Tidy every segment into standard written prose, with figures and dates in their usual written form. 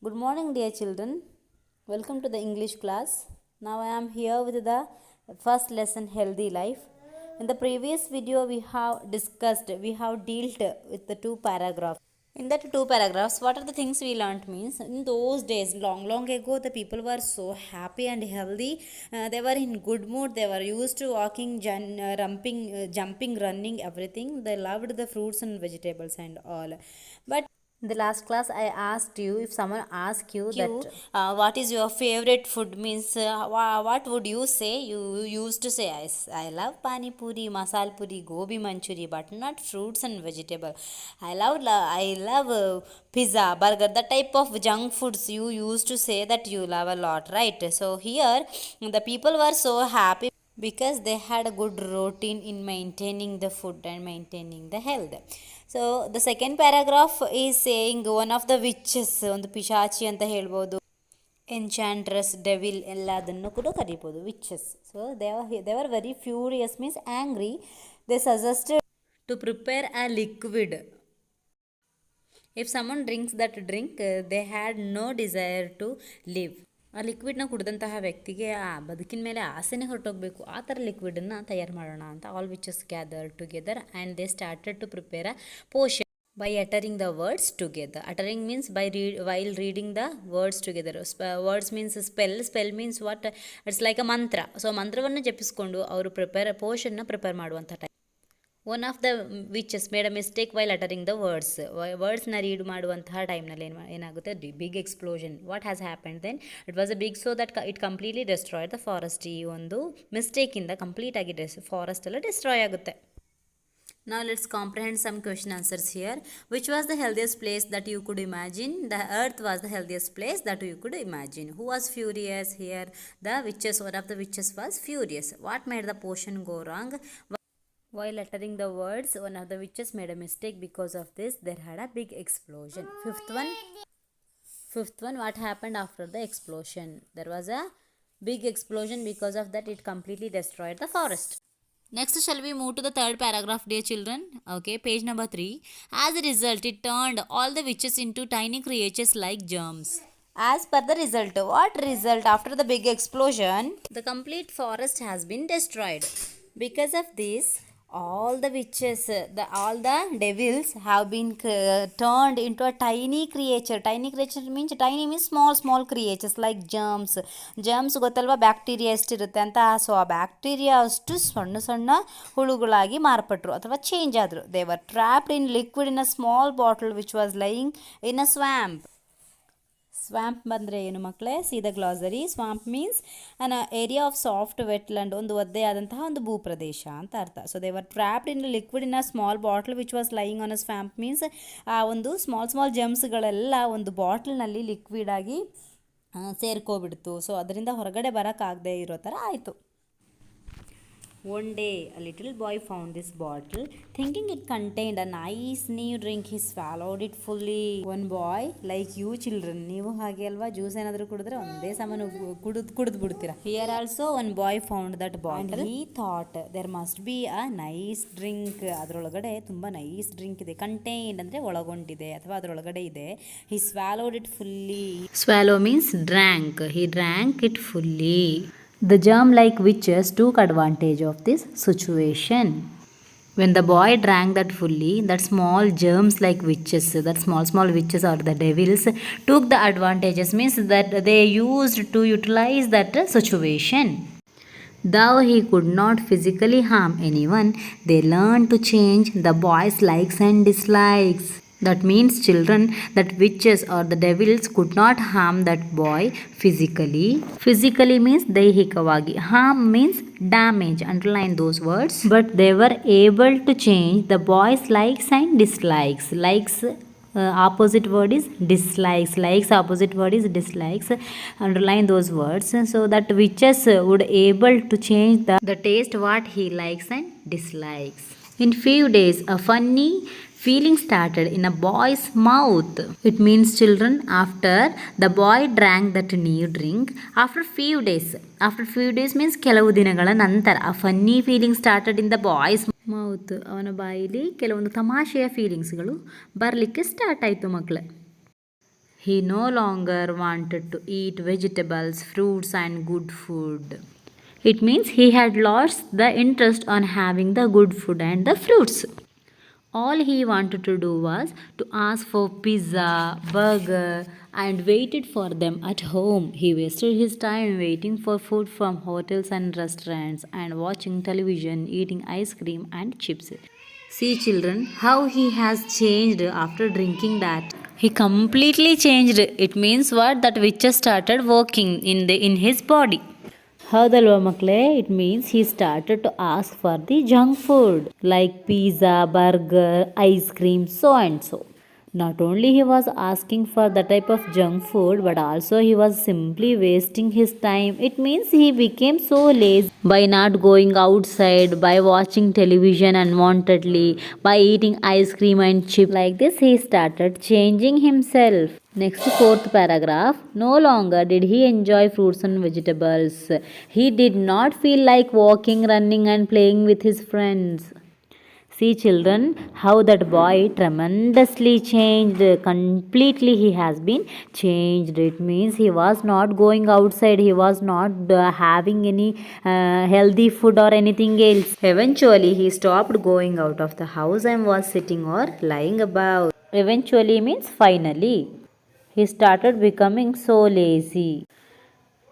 Good morning, dear children. Welcome to the English class. Now I am here with the first lesson, Healthy Life. In the previous video, we have dealt with the two paragraphs. In that two paragraphs, what are the things we learnt means in those days, long ago, the people were so happy and healthy. They were in good mood. They were used to walking, jumping, running, everything. They loved the fruits and vegetables and all. But in the last class, I asked you, if someone asked you that what is your favorite food means, what would you say? You used to say, I love pani puri, masal puri, gobi manchuri, but not fruits and vegetable. I love pizza, burger, the type of junk foods you used to say that you love a lot, right? So here, the people were so happy because they had a good routine in maintaining the food and maintaining the health. So the second paragraph is saying one of the witches, ಒಂದು ಪಿಶಾಚಿ ಅಂತ ಹೇಳ್ಬೋದು, ಎನ್ಚಾಂಟ್ರಸ್, devil ಎಲ್ಲದನ್ನು ಕೂಡ ಕರಿಬೋದು, witches. So they were very furious means angry. They suggested to prepare a liquid. If someone drinks that drink, they had no desire to live. ಆ ಲಿಕ್ವಿಡ್ನ ಕುಡಿದಂತಹ ವ್ಯಕ್ತಿಗೆ ಆ ಬದುಕಿನ ಮೇಲೆ ಆಸೆನೇ ಹೊರಟೋಗ್ಬೇಕು. ಆ ಥರ ಲಿಕ್ವಿಡನ್ನು ತಯಾರು ಮಾಡೋಣ ಅಂತ all witches gather together and they started to prepare a potion by uttering the words together. Uttering means while reading the words together. Words means spell means what? It's like a mantra. So ಮಂತ್ರವನ್ನು ಜಪಿಸ್ಕೊಂಡು ಅವರು ಪೋಷನ್ನ prepare ಮಾಡುವಂಥ time. One of the witches made a mistake while uttering the ವರ್ಡ್ಸ್ನ read ಮಾಡುವಂತಹ ಟೈಮ್ನಲ್ಲಿ ಏನಾಗುತ್ತೆ, big explosion. What has happen then? It was a big, so that it completely destroyed the forest. ಈ ಒಂದು ಮಿಸ್ಟೇಕಿಂದ ಕಂಪ್ಲೀಟಾಗಿ ಫಾರೆಸ್ಟ್ ಎಲ್ಲ destroy ಆಗುತ್ತೆ. Now let's comprehend some question answers here. Which was the healthiest place that you could imagine? The earth was the healthiest place that you could imagine. Who was furious here? The witches. One of the witches was furious. What made the potion go wrong? While uttering the words, one of the witches made a mistake. Because of this, there had a big explosion. Fifth one, what happened after the explosion? There was a big explosion. Because of that, it completely destroyed the forest. Next, shall we move to the third paragraph, dear children? Okay, page number 3. As a result, it turned all the witches into tiny creatures like germs. As per the result, what result after the big explosion? The complete forest has been destroyed. Because of this, all the witches, all the devils have been turned into a tiny creature. Tiny creature means small creatures like germs. Germs ಗೊತ್ತಲ್ವಾ, bacteria ಎಷ್ಟಿರುತ್ತೆ ಅಂತ. So ಆ bacteria ಅಷ್ಟು ಸಣ್ಣ ಹುಳುಗಳಾಗಿ ಮಾರ್ಪಟ್ರು ಅಥವಾ change ಆದರು. They were trapped in liquid in a small bottle which was lying in a swamp. Swamp ಬಂದರೆ ಏನು ಮಕ್ಕಳೇ? C the glossary. Swamp means an area of soft wetland, ಒಂದು ಒದ್ದೆಯಾದಂತಹ ಒಂದು ಭೂಪ್ರದೇಶ ಅಂತ ಅರ್ಥ. So they were trapped in liquid in a small bottle which was lying on a swamp means ಆ ಒಂದು small ಜೆಮ್ಸ್ಗಳೆಲ್ಲ ಒಂದು ಬಾಟ್ಲ್ನಲ್ಲಿ ಲಿಕ್ವಿಡಾಗಿ ಸೇರ್ಕೋಬಿಡ್ತು. ಸೊ ಅದರಿಂದ ಹೊರಗಡೆ ಬರೋಕ್ಕಾಗದೇ ಇರೋ ಥರ ಆಯಿತು. One day, a little boy found this bottle. Thinking it contained a nice new drink, he swallowed it fully. One boy, like you children, ನೀವು ಹಾಗೆ ಅಲ್ವಾ, ಜ್ಯೂಸ್ ಏನಾದರೂ ಕುಡಿದ್ರೆ ಒಂದೇ ಸಾಮಾನು ಕುಡಿದು ಬಿಡ್ತೀರಾ. Here also one boy found that bottle. And he thought there must be a nice drink. ಅದರೊಳಗಡೆ ತುಂಬ ನೈಸ್ ಡ್ರಿಂಕ್ ಇದೆ. ಕಂಟೈನ್ಡ್ ಅಂದರೆ ಒಳಗೊಂಡಿದೆ ಅಥವಾ ಅದರೊಳಗಡೆ ಇದೆ. He swallowed it fully. Swallow means drank. He drank it fully. The germ-like witches took advantage of this situation. When the boy drank that fully, that small germs-like witches, that small witches or the devils, took the advantages, means that they used to utilize that situation. Though he could not physically harm anyone, they learned to change the boy's likes and dislikes. That means, children, that witches or the devils could not harm that boy physically. Physically means ದೈಹಿಕವಾಗಿ. Harm means damage. Underline those words. But they were able to change the boy's likes and dislikes. Likes opposite word is dislikes. Likes opposite word is dislikes. Underline those words. So that witches would able to change the taste what he likes and dislikes. In few days, a funny feeling started in a boy's mouth. It means, children, after the boy drank that new drink, after few days means ಕೆಲವು ದಿನಗಳ ನಂತರ, a funny feeling started in the boy's mouth. ಅವನ ಬಾಯಿಲಿ ಕೆಲವೊಂದು ತಮಾಷೆಯ ಫೀಲಿಂಗ್ಸ್ಗಳು ಬರಲಿಕ್ಕೆ start ಆಯಿತು ಮಕ್ಕಳೇ. He no longer wanted to eat vegetables, fruits, and good food. It means he had lost the interest on having the good food and the fruits. All he wanted to do was to ask for pizza, burger, and waited for them at home. He wasted his time waiting for food from hotels and restaurants and watching television, eating ice cream and chips. See, children, how he has changed after drinking that. He completely changed. It means what? That witches started working in his body. ಹೌದಲ್ವಾ ಮಕ್ಕಳೇ, it means he started to ask for the junk food like pizza, burger, ice cream, so and so. Not only he was asking for the type of junk food, but also he was simply wasting his time. It means he became so lazy by not going outside, by watching television unwantedly, by eating ice cream and chips. Like this, he started changing himself. Next, fourth paragraph. No longer did he enjoy fruits and vegetables. He did not feel like walking, running, and playing with his friends. See, children, how that boy tremendously changed. Completely he has been changed. It means he was not going outside. He was not having any healthy food or anything else. Eventually, he stopped going out of the house and was sitting or lying about. Eventually means finally. He started becoming so lazy.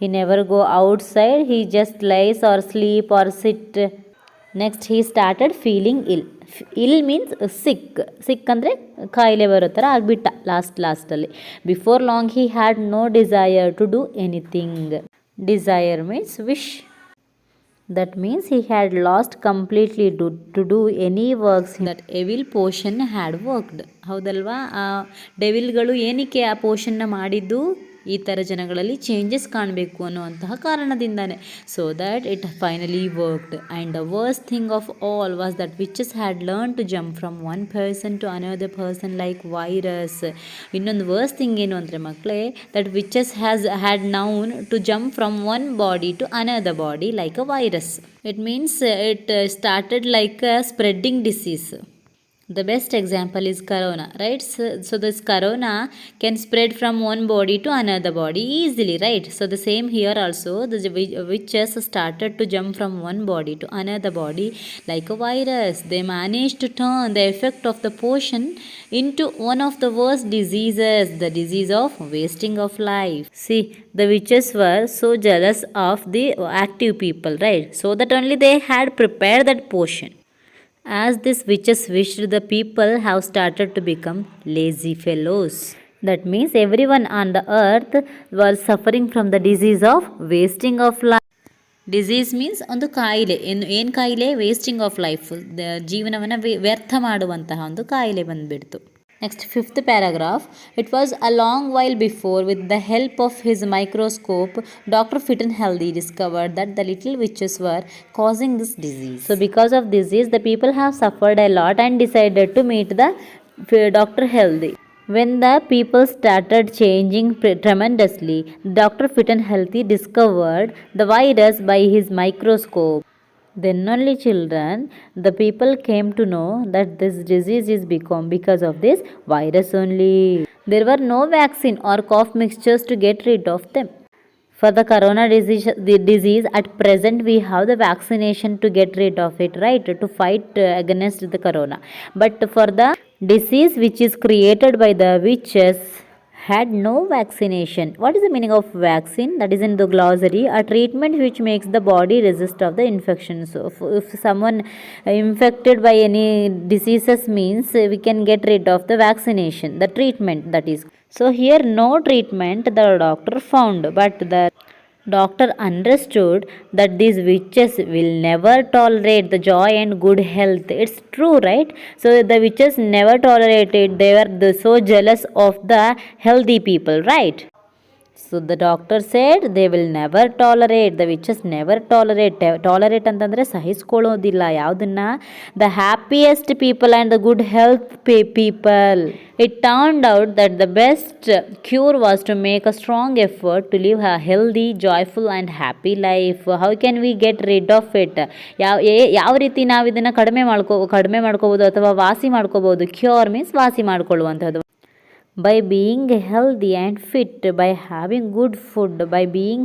He never go outside. He just lays or sleep or sit. Next, he started feeling ill. Ill means sick. Sick ಅಂದರೆ ಕಾಯಿಲೆ ಬರೋ ಥರ ಆಗಿಬಿಟ್ಟ ಲಾಸ್ಟಲ್ಲಿ. Before long he had no desire to do anything. Desire means wish. That means he had lost completely to do any works that evil potion had worked. ಹೌದಲ್ವಾ, ಆ ಡೆವಿಲ್ಗಳು ಏನಕ್ಕೆ ಆ ಪೋಷನ್ನ ಮಾಡಿದ್ದು? ಈ ಥರ ಜನಗಳಲ್ಲಿ ಚೇಂಜಸ್ ಕಾಣಬೇಕು ಅನ್ನುವಂತಹ ಕಾರಣದಿಂದಾನೆ. So that it finally worked. And the worst thing of all was that witches had learn to jump from one person to another person like virus. ಇನ್ನೊಂದು ವರ್ಸ್ಟ್ ಥಿಂಗ್ ಏನು ಅಂದರೆ ಮಕ್ಕಳೇ, that witches had known to jump from one body to another body like a virus. It means it started like a spreading disease. The best example is corona, right? So this corona can spread from one body to another body easily, right? So the same here also, the witches started to jump from one body to another body like a virus. They managed to turn the effect of the potion into one of the worst diseases, the disease of wasting of life. See, the witches were so jealous of the active people, right? So that only they had prepared that potion. As these witches wished, the people have started to become lazy fellows. That means everyone on the earth was suffering from the disease of wasting of life. Disease means ಒಂದು ಕಾಯಿಲೆ. ಏನು ಕಾಯಿಲೆ? Wasting of life, ಜೀವನವನ್ನು ವ್ಯರ್ಥ ಮಾಡುವಂತಹ ಒಂದು ಕಾಯಿಲೆ ಬಂದುಬಿಡ್ತು. Next, fifth paragraph. It was a long while before, with the help of his microscope, Dr. Fittonhealthy discovered that the little witches were causing this disease. So because of disease, the people have suffered a lot and decided to meet the Dr. Healthy. When the people started changing tremendously, Dr. Fittonhealthy discovered the virus by his microscope. Then only, children, the people came to know that this disease is because of this virus only. There were no vaccine or cough mixtures to get rid of them. For the corona disease, at present we have the vaccination to get rid of it, right? To fight against the corona. But for the disease which is created by the witches, had no vaccination. What is the meaning of vaccine? That is in the glossary, a treatment which makes the body resist of the infection. So if someone infected by any diseases means we can get rid of the vaccination, the treatment that is. So here no treatment the doctor found, but the doctor understood that these witches will never tolerate the joy and good health. It's true, right? So the witches never tolerated. They were so jealous of the healthy people, right? So the doctor said they will never tolerate. The witches never tolerate. Tolerate ಅಂತಂದರೆ ಸಹಿಸ್ಕೊಳ್ಳೋದಿಲ್ಲ ಯಾವುದನ್ನ? The happiest people and the good health people. It turned out that the best cure was to make a strong effort to live a healthy, joyful and happy life. How can we get rid of it? ಯಾವ ರೀತಿ ನಾವು ಇದನ್ನು ಕಡಿಮೆ ಮಾಡ್ಕೋಬೋದು ಅಥವಾ ವಾಸಿ ಮಾಡ್ಕೋಬೋದು? Cure means ವಾಸಿ ಮಾಡ್ಕೊಳ್ಳುವಂಥದ್ದು. by being healthy and fit, by having good food, by being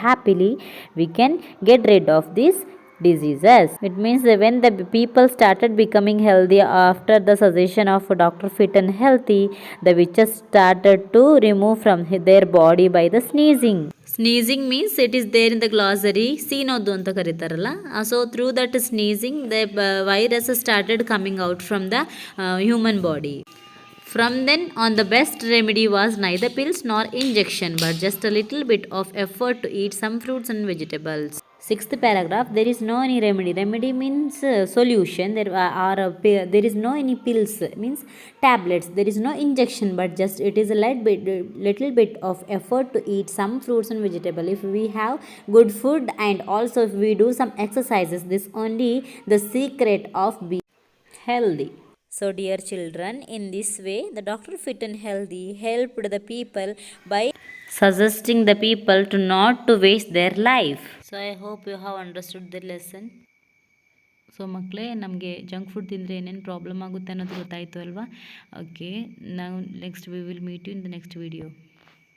happily, we can get rid of these diseases. It means that when the people started becoming healthy after the suggestion of Dr. Fit and Healthy, the witches started to remove from their body by the sneezing. Sneezing means it is there in the glossary, ಸೀನೋದು ಅಂತ ಕರೀತಾರಲ್ಲ. So through that sneezing, the virus started coming out from the human body. From then on, the best remedy was neither pills nor injection, but just a little bit of effort to eat some fruits and vegetables. Sixth paragraph, there is no any remedy. Remedy means solution. There is no any pills, means tablets. There is no injection, but just it is a little bit of effort to eat some fruits and vegetable. If we have good food and also if we do some exercises, this only the secret of being healthy. So dear children, in this way the Dr. Fit and Healthy helped the people by suggesting the people to not to waste their life. So I hope you have understood the lesson. So ಮಕ್ಕಳೇ, ನಮಗೆ junk food ತಿಂದರೆ ಏನೇನು problem ಆಗುತ್ತೆ ಅನ್ನೋದು ಗೊತ್ತಾಯಿತು ಅಲ್ವಾ? Okay, ನಾವು next we will meet you in the next video.